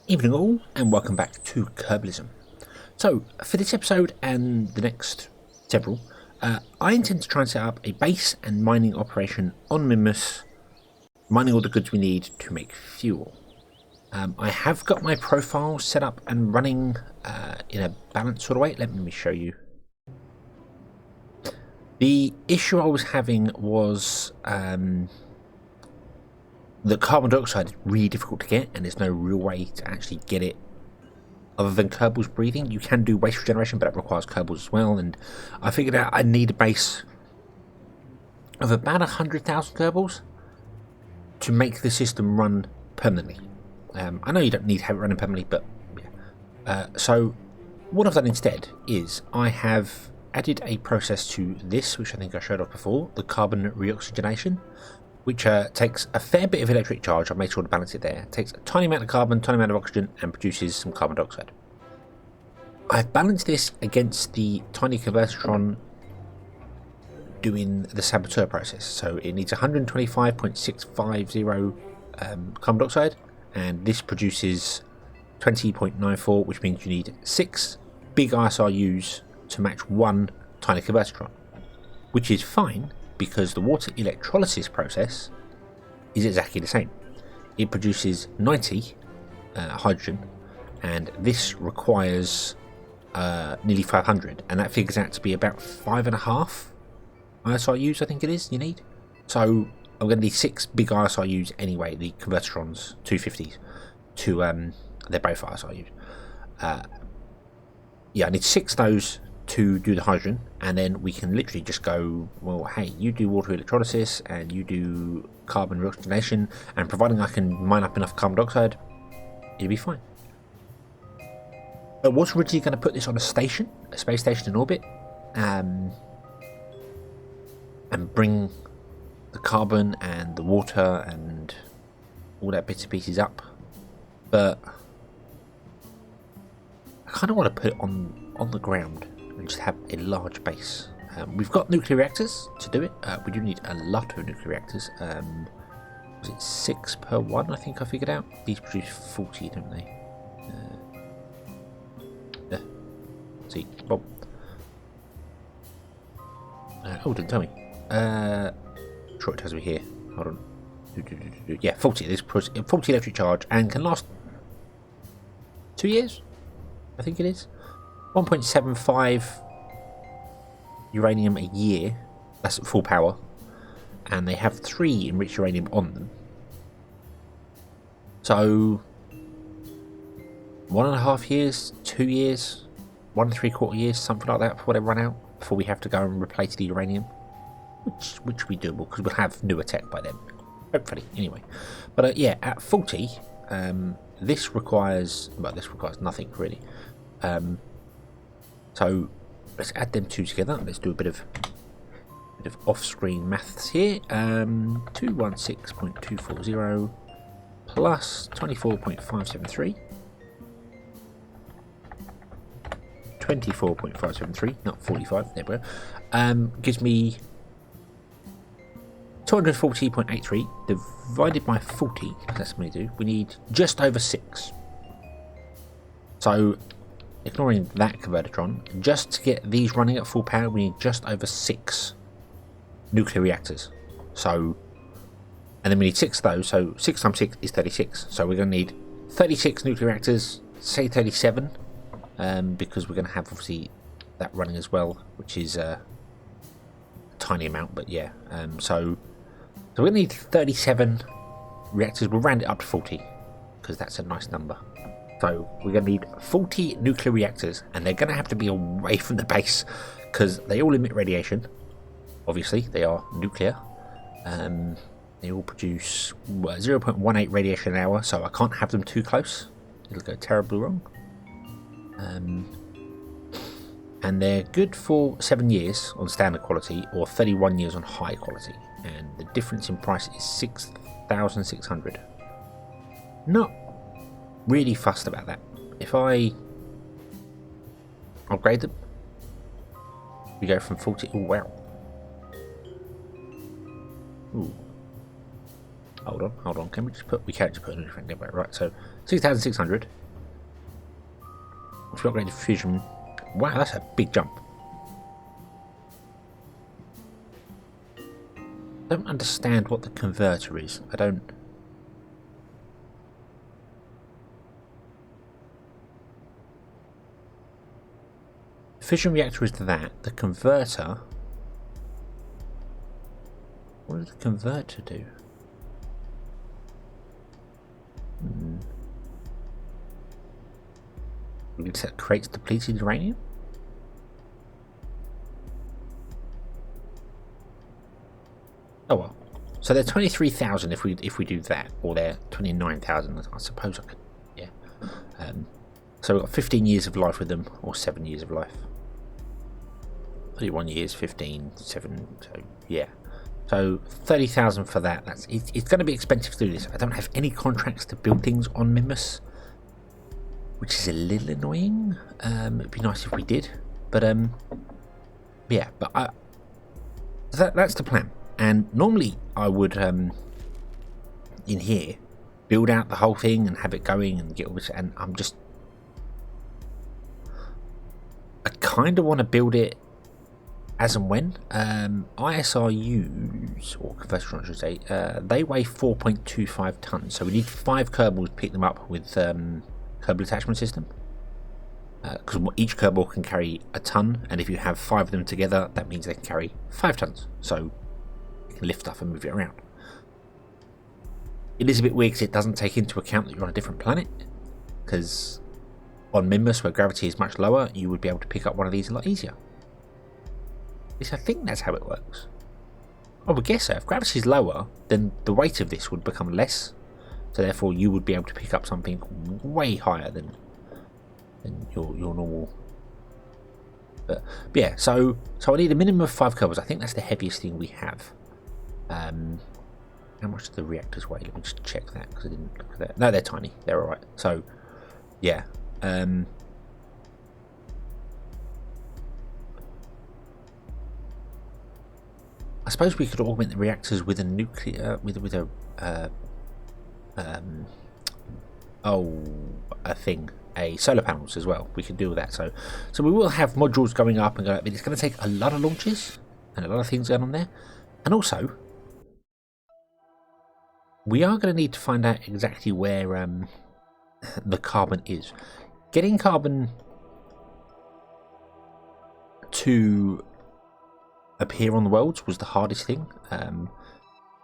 Evening all, and welcome back to Kerbalism. So, for this episode and the next several, I intend to try and set up a base and mining operation on Minmus, mining all the goods we need to make fuel. I have got my profile set up and running in a balanced sort of way. Let me show you. The issue I was having was the carbon dioxide is really difficult to get, and there's no real way to actually get it other than Kerbal's breathing. You can do waste regeneration, but it requires Kerbals as well, and I figured out I need a base of about 100,000 Kerbals to make the system run permanently. I know you don't need to have it running permanently, but yeah. So what I've done instead is I have added a process to this, which I think I showed off before, the carbon reoxygenation, which takes a fair bit of electric charge. I've made sure to balance it there. It takes a tiny amount of carbon, tiny amount of oxygen, and produces some carbon dioxide. I've balanced this against the tiny convertitron doing the saboteur process. So it needs 125.650 carbon dioxide, and this produces 20.94, which means you need 6 big ISRUs to match one tiny convertitron, which is fine because the water electrolysis process is exactly the same. It produces 90 hydrogen, and this requires nearly 500, and that figures out to be about 5.5 ISRUs, I think it is, you need. So I'm going to need 6 big ISRUs anyway, the convertitrons 250s, to they're both ISRUs. Yeah, I need 6 of those to do the hydrogen, and then we can literally just go, well, hey, you do water electrolysis and you do carbon reoxygenation, and providing I can mine up enough carbon dioxide, it'll be fine. I was originally going to put this on a station, a space station in orbit, and bring the carbon and the water and all that bits and pieces up, but I kind of want to put it on the ground and just have a large base. We've got nuclear reactors to do it. We do need a lot of nuclear reactors. Was it 6 per one? I think I figured out. These produce 40, don't they? See, Bob. Oh, didn't tell me. Sure, it tells me here. Hold on. Yeah, 40. This 40 electric charge and can last 2 years. I think it is. 1.75 uranium a year. That's at full power, and they have 3 enriched uranium on them. So 1.5 years, 2 years, 1 3/4 years, something like that, before they run out, before we have to go and replace the uranium, which we do because we'll have newer tech by then, hopefully. Anyway, but yeah, at 40, this requires nothing really. So let's add them two together. Let's do a bit of off-screen maths here. 216.240 plus 24.573. 24.573, not 45. There we go. Gives me 240.83 divided by 40. That's what we do. We need just over 6. So, ignoring that convertitron, just to get these running at full power, we need just over 6 nuclear reactors. So, and then we need 6 of those. So 6 times 6 is 36. So we're going to need 36 nuclear reactors. Say 37. Because we're going to have obviously that running as well, which is a tiny amount, but yeah. So we're going to need 37 reactors. We'll round it up to 40 because that's a nice number. So we're going to need 40 nuclear reactors, and they're going to have to be away from the base because they all emit radiation. Obviously, they are nuclear. They all produce 0.18 radiation an hour, so I can't have them too close. It'll go terribly wrong. And they're good for 7 years on standard quality or 31 years on high quality, and the difference in price is 6,600. Not really fussed about that. If I upgrade them, we go from 40. Oh wow. Ooh. hold on. Can we just put? We can't just put a different number, right? So 6,600. If we upgraded fusion, wow, that's a big jump. I don't understand what the converter is. I don't. Fission reactor is that. The converter. What does the converter do? It creates depleted uranium? Oh well. So they're 23,000 if we do that, or they're 29,000. I suppose I could. Yeah. So we've got 15 years of life with them, or 7 years of life. 31 years, 15, 7. So yeah. So 30,000 for that. It's going to be expensive to do this. I don't have any contracts to build things on Minmus, which is a little annoying. It'd be nice if we did, but yeah. But that's the plan. And normally I would in here build out the whole thing and have it going and get all this. And I kind of want to build it as and when. ISRUs, or conversion I should say, they weigh 4.25 tons. So we need 5 Kerbals to pick them up with Kerbal attachment system. Because each Kerbal can carry a ton, and if you have 5 of them together, that means they can carry 5 tons. So you can lift stuff and move it around. It is a bit weird because it doesn't take into account that you're on a different planet. Because on Minmus, where gravity is much lower, you would be able to pick up one of these a lot easier. At least I think that's how it works. I would guess so. If gravity is lower, then the weight of this would become less. So therefore you would be able to pick up something way higher than your normal. But yeah, so I need a minimum of 5 Kerbals. I think that's the heaviest thing we have. How much do the reactors weigh? Let me just check that because I didn't look at that. No, they're tiny. They're alright. So yeah. I suppose we could augment the reactors with a nuclear a solar panels as well. We could do that. So we will have modules going up and going up, but it's going to take a lot of launches and a lot of things going on there. And also, we are going to need to find out exactly where the carbon is. Getting carbon to appear on the worlds was the hardest thing.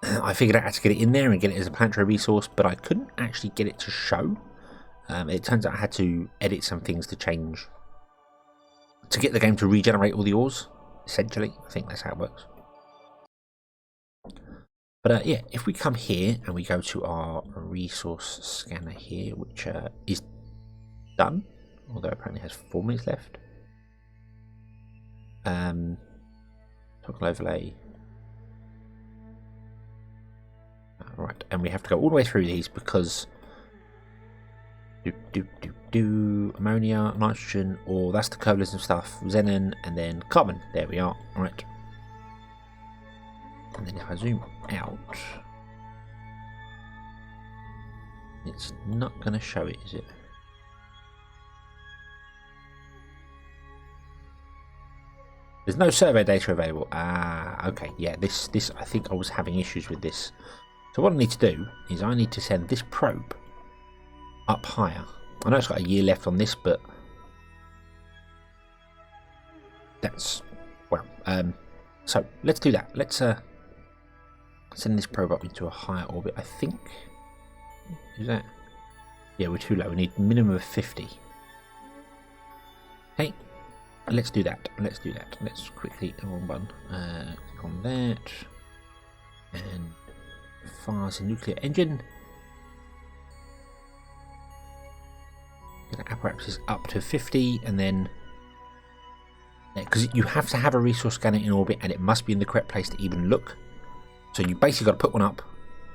I figured out how to get it in there and get it as a planetary resource, but I couldn't actually get it to show. It turns out I had to edit some things to change to get the game to regenerate all the ores, essentially. I think that's how it works. But yeah, if we come here and we go to our resource scanner here, which is done, although it apparently has 4 minutes left. Toggle overlay. Right, and we have to go all the way through these because ammonia, nitrogen, or that's the Kerbalism stuff, xenon, and then carbon. There we are. Right. And then if I zoom out, it's not going to show it, is it? There's no survey data available. Ah, okay. Yeah, this I think I was having issues with this. So what I need to do is I need to send this probe up higher. I know it's got a year left on this, but that's, well, so let's do that. Let's send this probe up into a higher orbit, I think. Is that? Yeah, we're too low. We need a minimum of 50. Hey, let's do that. Let's do that. Let's quickly, the wrong button. Click on that. And fire the nuclear engine. Get the apparatus up to 50, and then because you have to have a resource scanner in orbit, and it must be in the correct place to even look. So you basically got to put one up,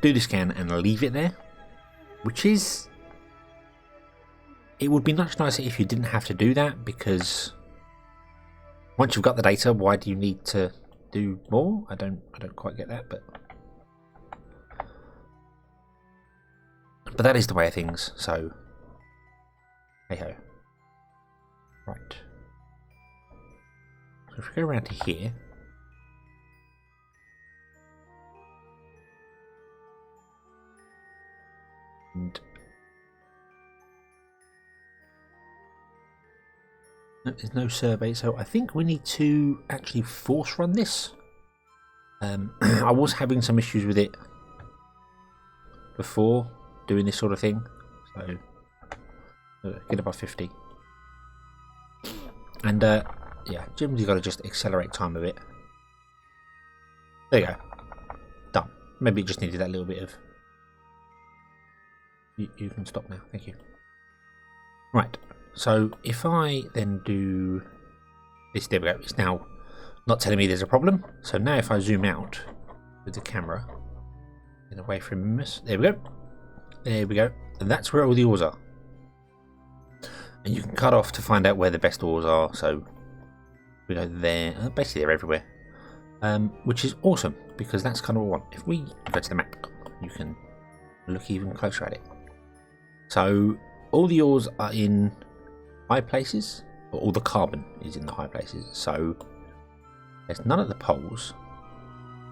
do the scan, and leave it there. Which is, it would be much nicer if you didn't have to do that, because once you've got the data, why do you need to do more? I don't quite get that, but But that is the way of things, so hey ho. Right. So if we go around to here. And no, there's no survey, so I think we need to actually force run this. I was having some issues with it before doing this sort of thing, so get above 50. And yeah, generally got to just accelerate time a bit. There you go, done. Maybe it just needed that little bit of. You can stop now, thank you. Right, so if I then do this, there we go. It's now not telling me there's a problem. So now if I zoom out with the camera and away from Minmus, there we go. There we go. And that's where all the ores are. And you can cut off to find out where the best ores are. So we go there. Basically they're everywhere. Which is awesome because that's kind of what I want. If we go to the map, you can look even closer at it. So all the ores are in high places, or all the carbon is in the high places. So there's none at the poles,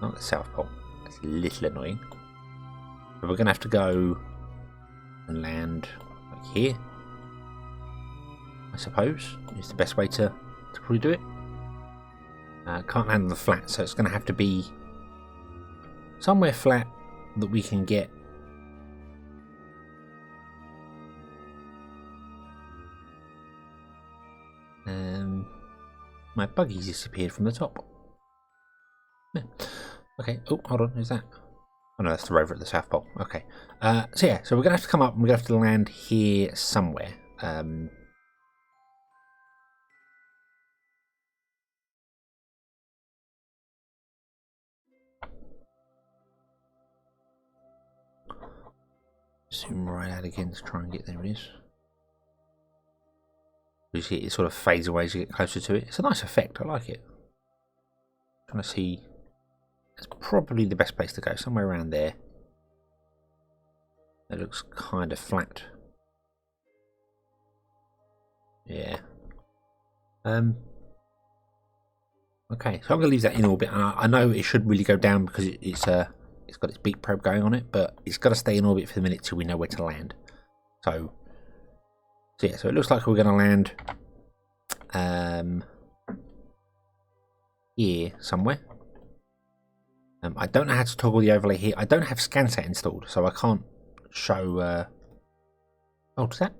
not at the South Pole. That's a little annoying. But we're going to have to go and land like here, I suppose, is the best way to probably do it. Can't land on the flat, so it's going to have to be somewhere flat that we can get. My buggy's disappeared from the top. Yeah. Okay. Oh, hold on. Who's that? Oh no, that's the rover at the South Pole. Okay. So yeah, so we're gonna have to come up and we're gonna have to land here somewhere. Zoom right out again to try and get there. It is. You see it sort of fades away as you get closer to it. It's a nice effect. I like it. Trying to see. It's probably the best place to go. Somewhere around there. It looks kind of flat. Yeah. Okay, so I'm going to leave that in orbit. I know it should really go down because it's got its beak probe going on it, but it's got to stay in orbit for the minute till we know where to land. So yeah, so it looks like we're going to land here somewhere. I don't know how to toggle the overlay here. I don't have ScanSat installed, so I can't show. Oh, does that?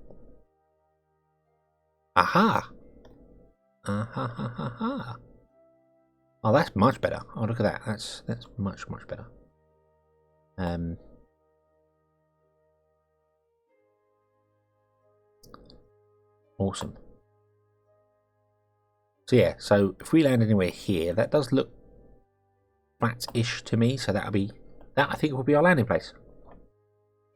Aha! Aha! Oh, that's much better. Oh, look at that. That's much better. Awesome. So yeah, so if we land anywhere here, that does look flat-ish to me. So that I think will be our landing place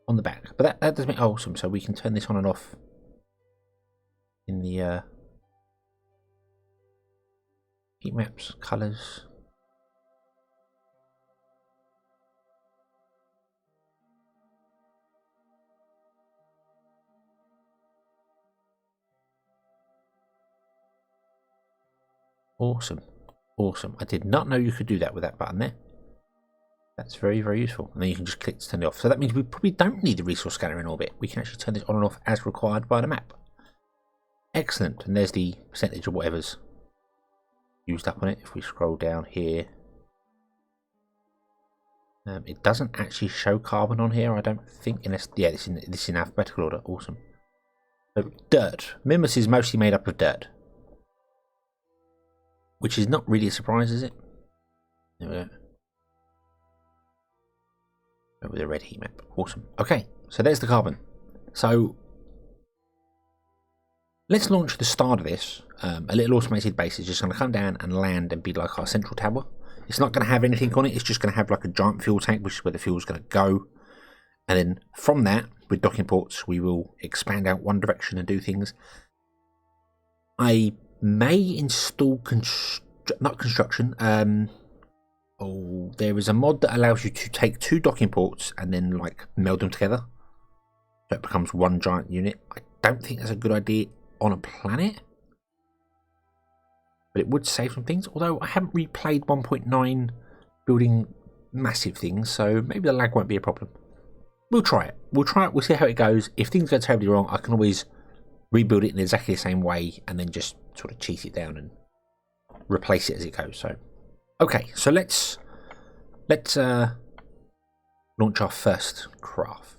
on the back. But that does make awesome. So we can turn this on and off in the heat maps, colors. Awesome. Awesome. I did not know you could do that with that button there. That's very, very useful. And then you can just click to turn it off. So that means we probably don't need the resource scanner in orbit. We can actually turn this on and off as required by the map. Excellent. And there's the percentage of whatever's used up on it. If we scroll down here, it doesn't actually show carbon on here, I don't think. Unless, yeah, this is in alphabetical order. Awesome. So dirt. Minmus is mostly made up of dirt, which is not really a surprise, is it? There we go. With a red heat map. Awesome. Okay, so there's the carbon. So let's launch the start of this. A little automated base is just going to come down and land and be like our central tower. It's not going to have anything on it. It's just going to have like a giant fuel tank, which is where the fuel is going to go. And then from that, with docking ports, we will expand out one direction and do things. I may install there is a mod that allows you to take two docking ports and then like meld them together. so it becomes one giant unit. I don't think that's a good idea on a planet, but it would save some things. Although I haven't replayed 1.9 building massive things, so maybe the lag won't be a problem. We'll try it. We'll see how it goes. If things go terribly wrong, I can always rebuild it in exactly the same way and then just sort of cheat it down and replace it as it goes. So, okay, so let's launch our first craft.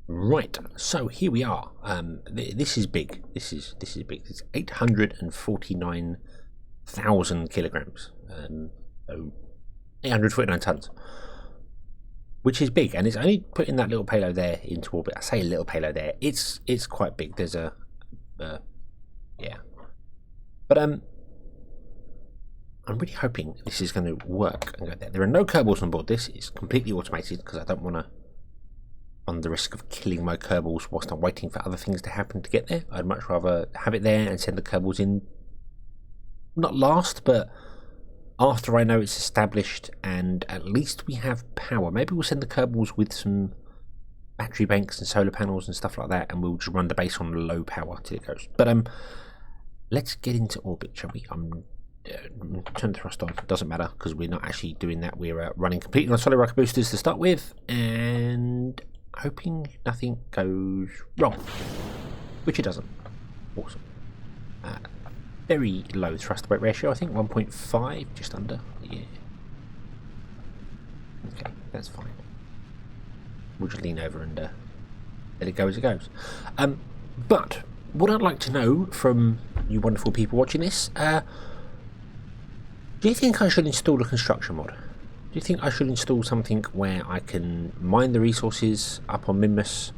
Right, so here we are. This is big. This is big. It's 849,000 kilograms. So 849 tons, which is big, and it's only putting that little payload there into orbit. I say a little payload there. It's quite big. There's a yeah, but I'm really hoping this is going to work and go there. There are no Kerbals on board. This is completely automated because I don't want to run the risk of killing my Kerbals whilst I'm waiting for other things to happen to get there. I'd much rather have it there and send the Kerbals in, not last, but after I know it's established and at least we have power. Maybe we'll send the Kerbals with some battery banks and solar panels and stuff like that, and we'll just run the base on low power till it goes. But let's get into orbit, shall we? Turn the thrust on. Doesn't matter because we're not actually doing that. We're running completely on solid rocket boosters to start with, and hoping nothing goes wrong, which it doesn't. Awesome. Very low thrust to weight ratio. I think 1.5, just under. Yeah. Okay, that's fine. We'll just lean over and let it go as it goes. But what I'd like to know from you wonderful people watching this, do you think I should install a construction mod? Do you think I should install something where I can mine the resources up on Minmus,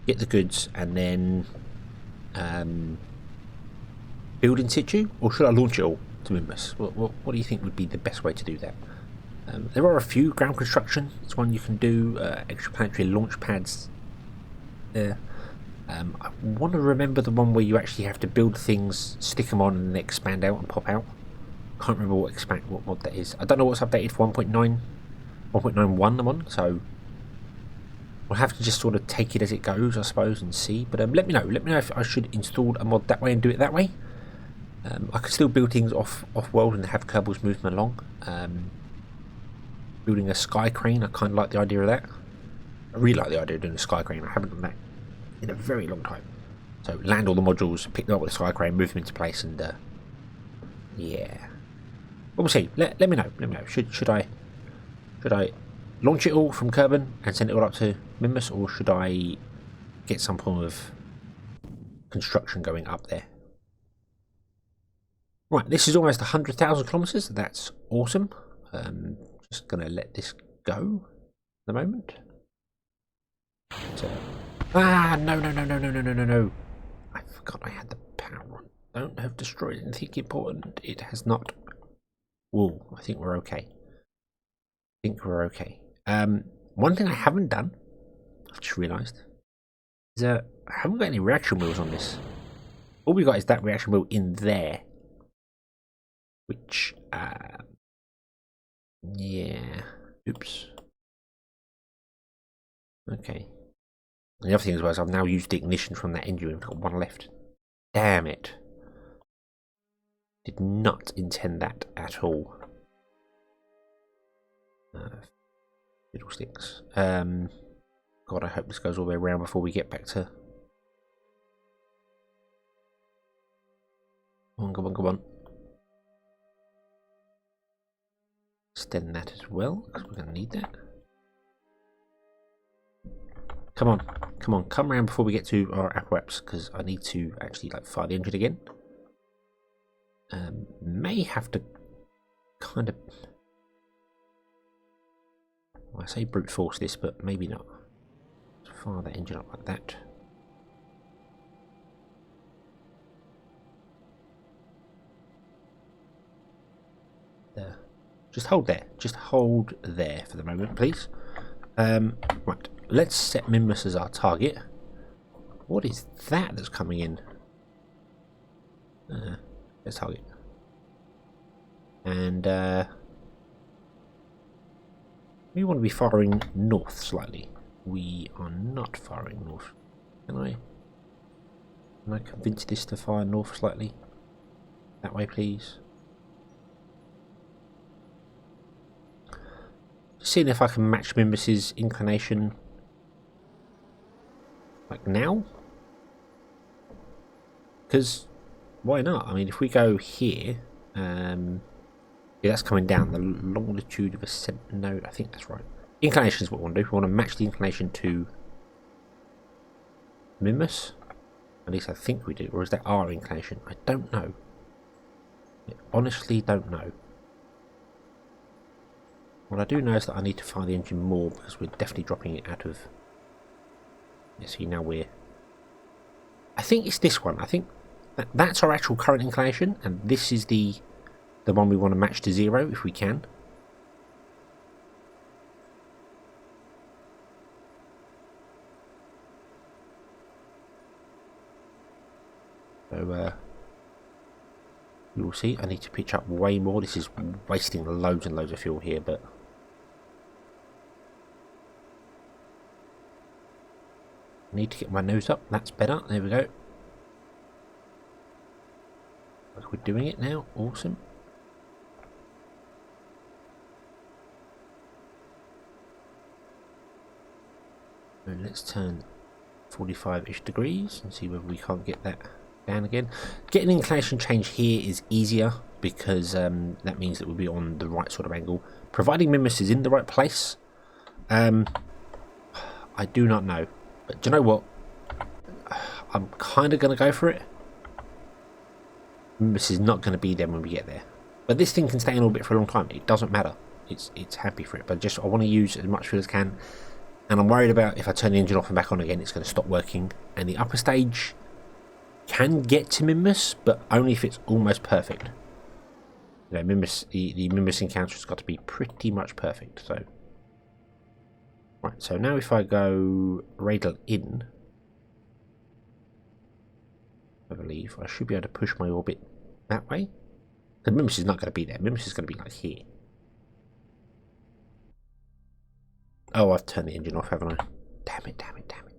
get the goods, and then build in situ? Or should I launch it all to Minmus? What do you think would be the best way to do that? There are a few. Ground construction is one you can do. Extraplanetary launch pads there. I want to remember the one where you actually have to build things, stick them on, and then expand out and pop out. Can't remember what mod that is. I don't know what's updated for 1.91 I'm on, so we'll have to just sort of take it as it goes, I suppose, and see. But let me know if I should install a mod that way and do it that way. I could still build things off world and have Kerbals move them along. Building a sky crane, I kind of like the idea of that. I really like the idea of doing a sky crane. I haven't done that in a very long time. So land all the modules, pick them up with a sky crane, move them into place, and yeah. But we'll see. Let me know. Should I launch it all from Kerbin and send it all up to Minmus, or should I get some form of construction going up there? Right, this is almost 100,000 kilometers. That's awesome. Just gonna let this go at the moment. So, no! I forgot I had the power on. Don't have destroyed anything important. It has not. Whoa, I think we're okay. One thing I haven't done, I've just realised, is I haven't got any reaction wheels on this. All we got is that reaction wheel in there. Which, yeah. Oops. Okay. And the other thing as well is I've now used the ignition from that engine. We've got one left. Damn it. Did not intend that at all. Fiddlesticks. God, I hope this goes all the way around before we get back to. Come on. Extend that as well, because we're going to need that. Come on, come around before we get to our apparatus, because I need to actually fire the engine again. May have to kind of, well, I say brute force this, but maybe not. Let's fire that engine up like that. There. Just hold there for the moment, please. Right, let's set Minmus as our target. What is that that's coming in? Let's target. And We want to be firing north slightly. We are not firing north. Can I convince this to fire north slightly? That way, please. Just seeing if I can match Minmus's inclination. Like now? Because why not? I mean, if we go here, yeah, that's coming down the longitude of ascent. No, I think that's right. Inclination is what we want to do. We want to match the inclination to Minmus. At least I think we do. Or is that our inclination? I don't know. I honestly don't know. What I do know is that I need to fire the engine more because we're definitely dropping it out of... Yeah, see, now we're... I think it's this one. I think that's our actual current inclination, and this is the one we want to match to 0 if we can. So you will see I need to pitch up way more. This is wasting loads and loads of fuel here, but I need to get my nose up. That's better. There we go. We're doing it now. Awesome. And let's turn 45-ish degrees and see whether we can't get that down again. Getting an inclination change here is easier because that means that we'll be on the right sort of angle. Providing Minmus is in the right place, I do not know. But do you know what? I'm kind of going to go for it. Minmus is not going to be there when we get there. But this thing can stay in orbit for a long time. It doesn't matter. It's happy for it. But just I want to use as much fuel as I can. And I'm worried about if I turn the engine off and back on again, it's going to stop working. And the upper stage can get to Minmus, but only if it's almost perfect. You know, Minmus, the Minmus encounter has got to be pretty much perfect. So, right. So now if I go radial in, I believe I should be able to push my orbit that way. Because Minmus is not going to be there. Minmus is going to be like here. Oh, I've turned the engine off, haven't I? Damn it, damn it, damn it.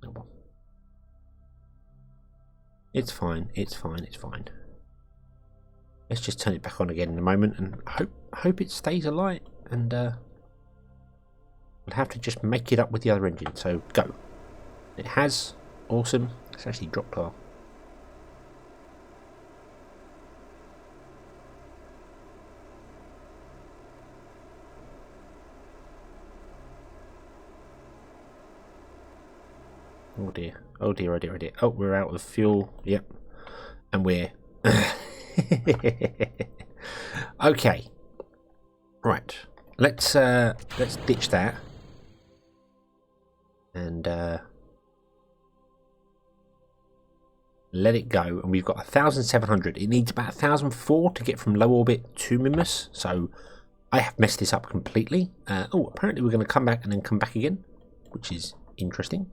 Oh well. It's fine, it's fine, it's fine. Let's just turn it back on again in a moment and hope it stays alight, and we'll have to just make it up with the other engine, so go. It has. Awesome. It's actually dropped our... Oh dear, oh dear, oh dear, oh dear. Oh, we're out of fuel. Yep. And we're... Okay. Right. Let's ditch that. And let it go. And we've got 1,700. It needs about 1,004 to get from low orbit to Minmus. So I have messed this up completely. Oh, apparently we're going to come back and then come back again, which is interesting.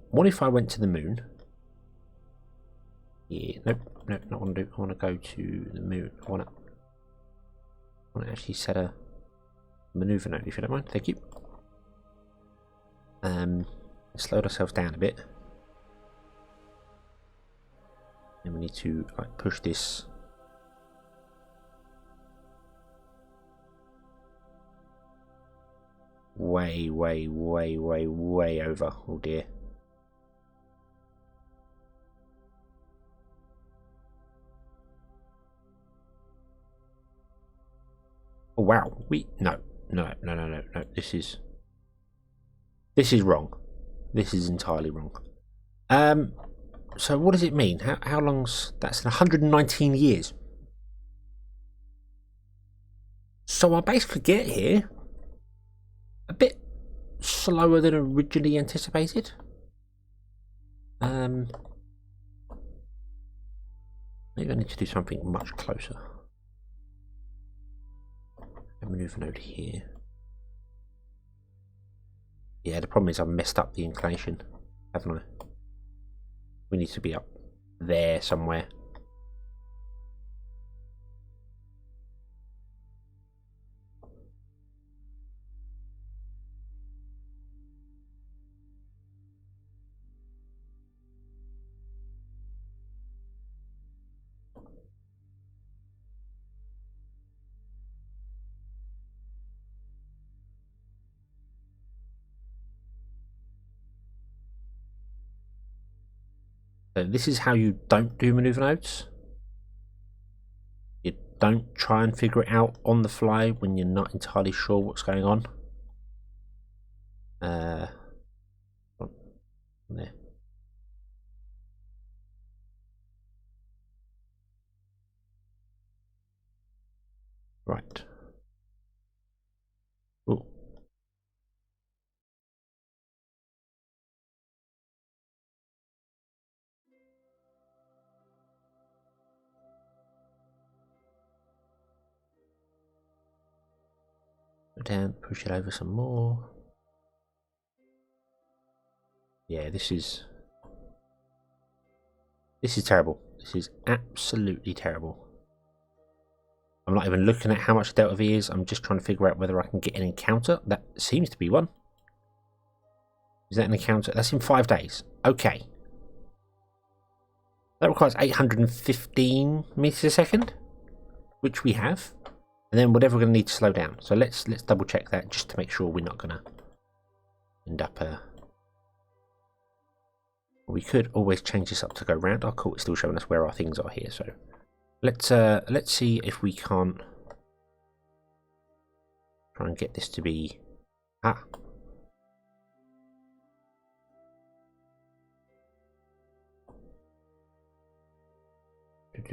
What if I went to the moon? Yeah, nope, nope, not want to do. I want to go to the moon. I want to actually set a maneuver note, if you don't mind. Thank you. Slow ourselves down a bit. And we need to like push this. Way, way, way, way, way over. Oh dear. Oh wow. No. This is wrong. This is entirely wrong. So what does it mean? How long's that's 119 years. So our base could get here a bit slower than originally anticipated. Maybe I need to do something much closer. A maneuver node here. Yeah, the problem is I've messed up the inclination, haven't I? We need to be up there somewhere. So this is how you don't do maneuver nodes. You don't try and figure it out on the fly when you're not entirely sure what's going on. There. Right. Ooh. Go down, push it over some more. Yeah, this is terrible. This is absolutely terrible. I'm not even looking at how much Delta V is. I'm just trying to figure out whether I can get an encounter. That seems to be one. Is that an encounter? That's in 5 days. Okay. That requires 815 meters a second, which we have. And then whatever we're going to need to slow down. So let's double check that just to make sure we're not going to end up... We could always change this up to go round. Oh, cool. It's still showing us where our things are here. So let's see if we can't try and get this to be... Ah. I'm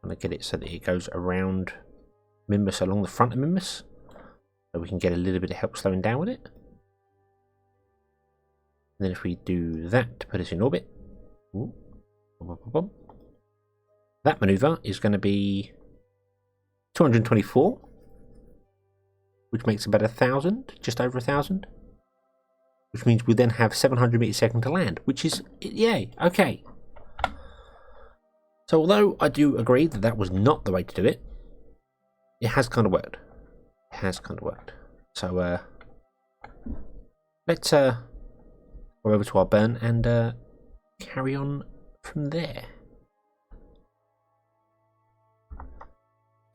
going to get it so that it goes around Minmus, along the front of Minmus, so we can get a little bit of help slowing down with it. And then if we do that to put us in orbit, ooh, that maneuver is going to be 224, which makes about 1,000, just over 1,000. Which means we then have 700 meters a second to land, which is, yay, okay. So although I do agree that that was not the way to do it, it has kind of worked. It has kind of worked. So let's go over to our burn and carry on from there.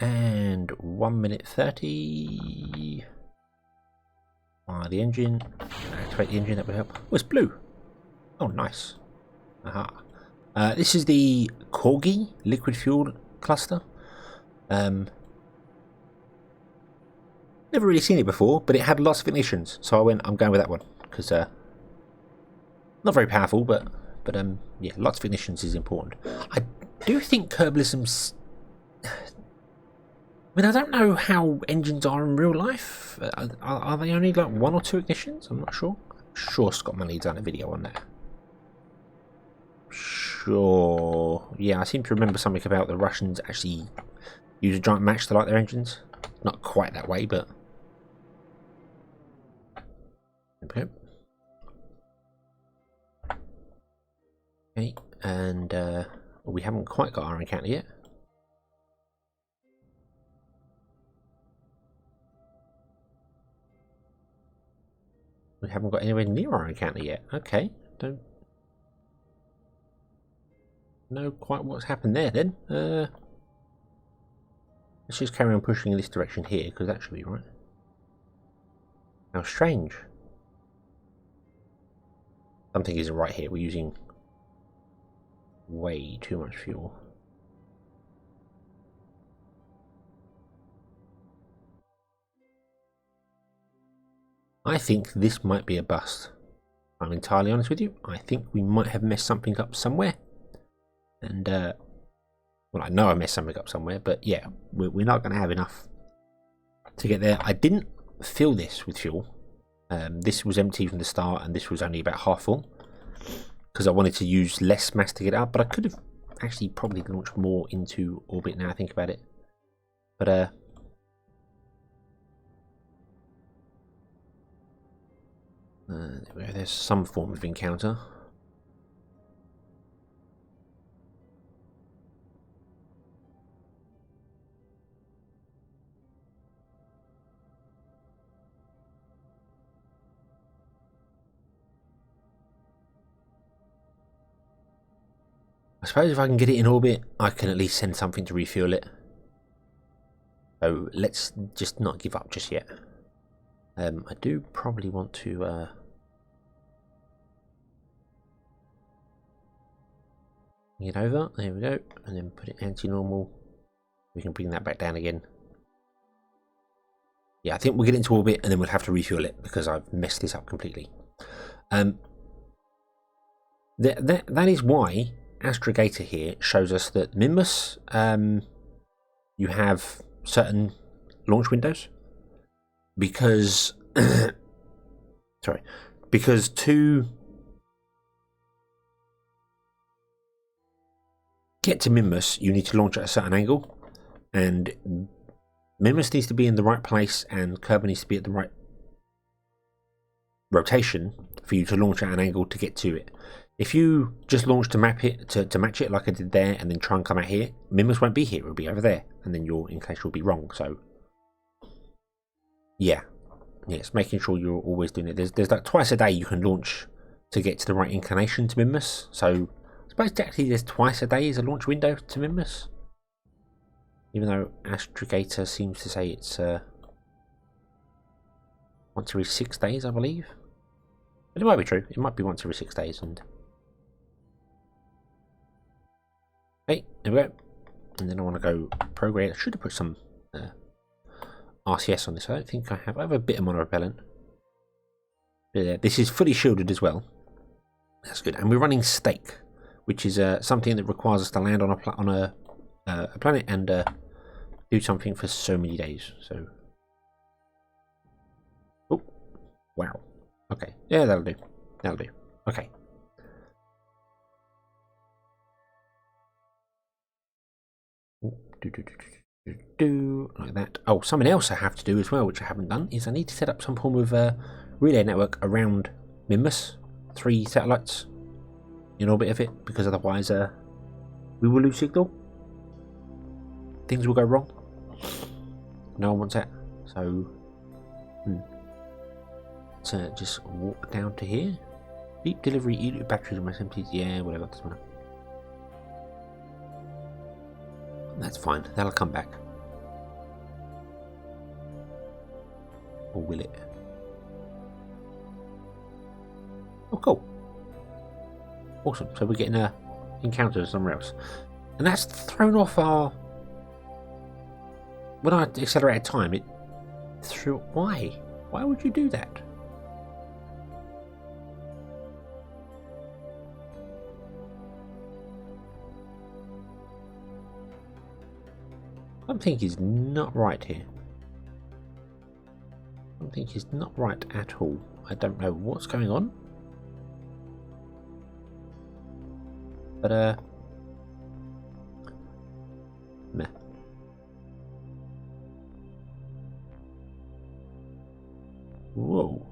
And 1 minute 30. Fire the engine. Activate the engine, that would help. Oh, it's blue. Oh, nice. Aha. This is the Corgi liquid fuel cluster. Never really seen it before, but it had lots of ignitions, so I'm going with that one because not very powerful, but yeah, lots of ignitions is important. I do think Kerbalism's... I mean, I don't know how engines are in real life. Are they only like 1 or 2 ignitions? I'm not sure. I'm sure Scott Manley's done a video on that. Sure. Yeah, I seem to remember something about the Russians actually use a giant match to light their engines. Not quite that way, but... Okay. Okay, and well, we haven't quite got our encounter yet. We haven't got anywhere near our encounter yet. Okay, don't know quite what's happened there then. Let's just carry on pushing in this direction here, because that should be right. How strange. Something isn't right here. We're using way too much fuel. I think this might be a bust. I'm entirely honest with you. I think we might have messed something up somewhere. And, well, I know I messed something up somewhere, but yeah, we're not going to have enough to get there. I didn't fill this with fuel. This was empty from the start, and this was only about half full. Because I wanted to use less mass to get up, but I could have actually probably launched more into orbit now I think about it. But, there's some form of encounter. I suppose if I can get it in orbit, I can at least send something to refuel it. So let's just not give up just yet. I do probably want to Bring it over, there we go, and then put it anti-normal. We can bring that back down again. Yeah, I think we'll get into orbit and then we'll have to refuel it because I've messed this up completely. That is why Astrogator here shows us that Minmus, you have certain launch windows because sorry, because to get to Minmus you need to launch at a certain angle, and Minmus needs to be in the right place and Kerbal needs to be at the right rotation for you to launch at an angle to get to it. If you just launch to map it to match it like I did there and then try and come out here, Minmus won't be here, it'll be over there, and then your inclination will be wrong. So yeah, it's making sure you're always doing it. There's like twice a day you can launch to get to the right inclination to Minmus. So I suppose technically there's twice a day is a launch window to Minmus, even though Astrogator seems to say it's once every 6 days, I believe. But it might be true. It might be once every 6 days. And hey, there we go. And then I want to go program. I should have put some RCS on this. I don't think I have. I have a bit of monorepellent. But this is fully shielded as well. That's good. And we're running Stake, which is something that requires us to land on a planet and do something for so many days. So, oh, wow. Okay, yeah, that'll do. That'll do. Okay. Like that. Oh, something else I have to do as well, which I haven't done, is I need to set up some form of relay network around Minmus. 3 satellites in orbit of it, because otherwise we will lose signal. Things will go wrong. No one wants that. So, let's just walk down to here. Deep delivery, eat batteries and my empties. Yeah, whatever, doesn't matter. That's fine, that'll come back. Or will it? Oh, cool. Awesome, so we're getting a encounter somewhere else. And that's thrown off our... When I accelerated time, it threw... Why? Why would you do that? Something is not right here. Something is not right at all. I don't know what's going on. But, meh. Whoa.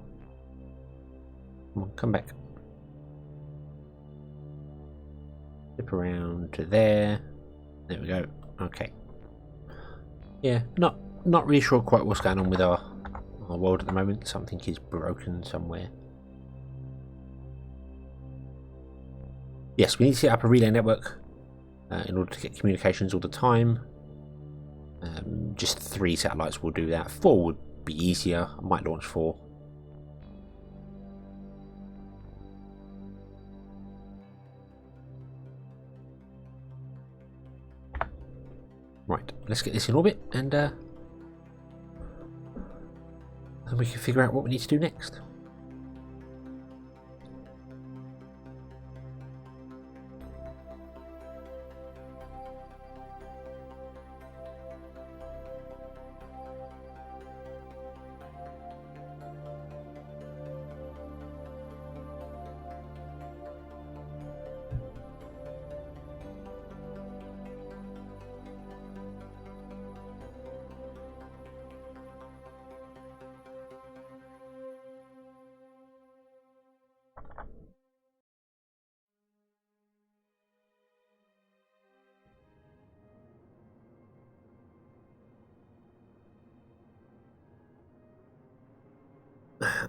Come on, come back. Flip around to there. There we go. Okay. Yeah, not really sure quite what's going on with our world at the moment. Something is broken somewhere. Yes, we need to set up a relay network in order to get communications all the time. Just 3 satellites will do that. 4 would be easier. I might launch 4. Right, let's get this in orbit and then we can figure out what we need to do next.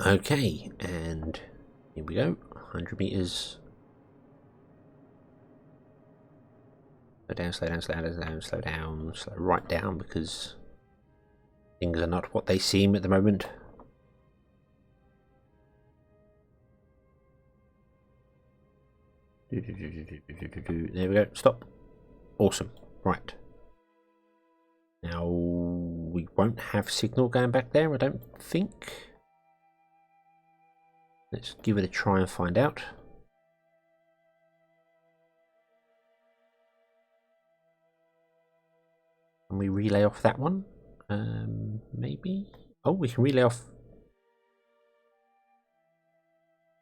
Okay, and here we go. 100 meters. Slow down, slow down, slow down, slow down, slow right down, because things are not what they seem at the moment. There we go. Stop. Awesome. Right. Now, we won't have signal going back there, I don't think. Let's give it a try and find out. Can we relay off that one? Maybe? Oh, we can relay off...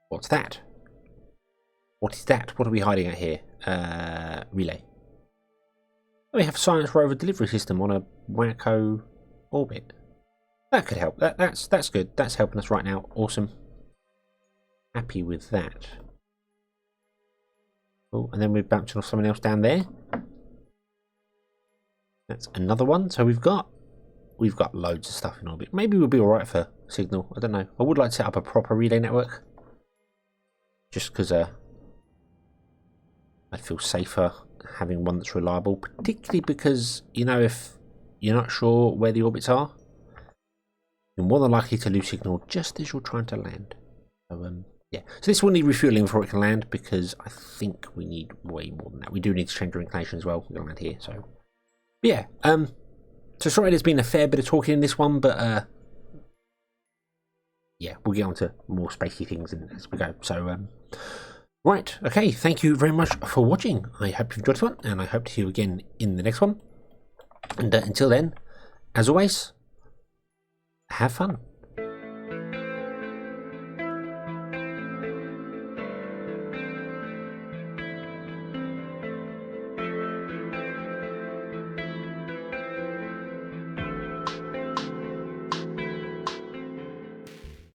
What's that? What is that? What are we hiding at here? Relay. We have a Science Rover delivery system on a wacko orbit. That could help. That's good. That's helping us right now. Awesome. Happy with that. Oh, and then we're bouncing off someone else down there. That's another one. So we've got loads of stuff in orbit. Maybe we'll be alright for signal. I don't know. I would like to set up a proper relay network. Just because I'd feel safer having one that's reliable, particularly because, you know, if you're not sure where the orbits are, you're more than likely to lose signal just as you're trying to land. So, yeah. So this will need refueling before it can land, because I think we need way more than that. We do need to change our inclination as well. We're going to land here, so... But yeah, so sorry there's been a fair bit of talking in this one, but, yeah, we'll get on to more spacey things as we go. So, right, okay, thank you very much for watching. I hope you've enjoyed this one, and I hope to see you again in the next one. And until then, as always, have fun.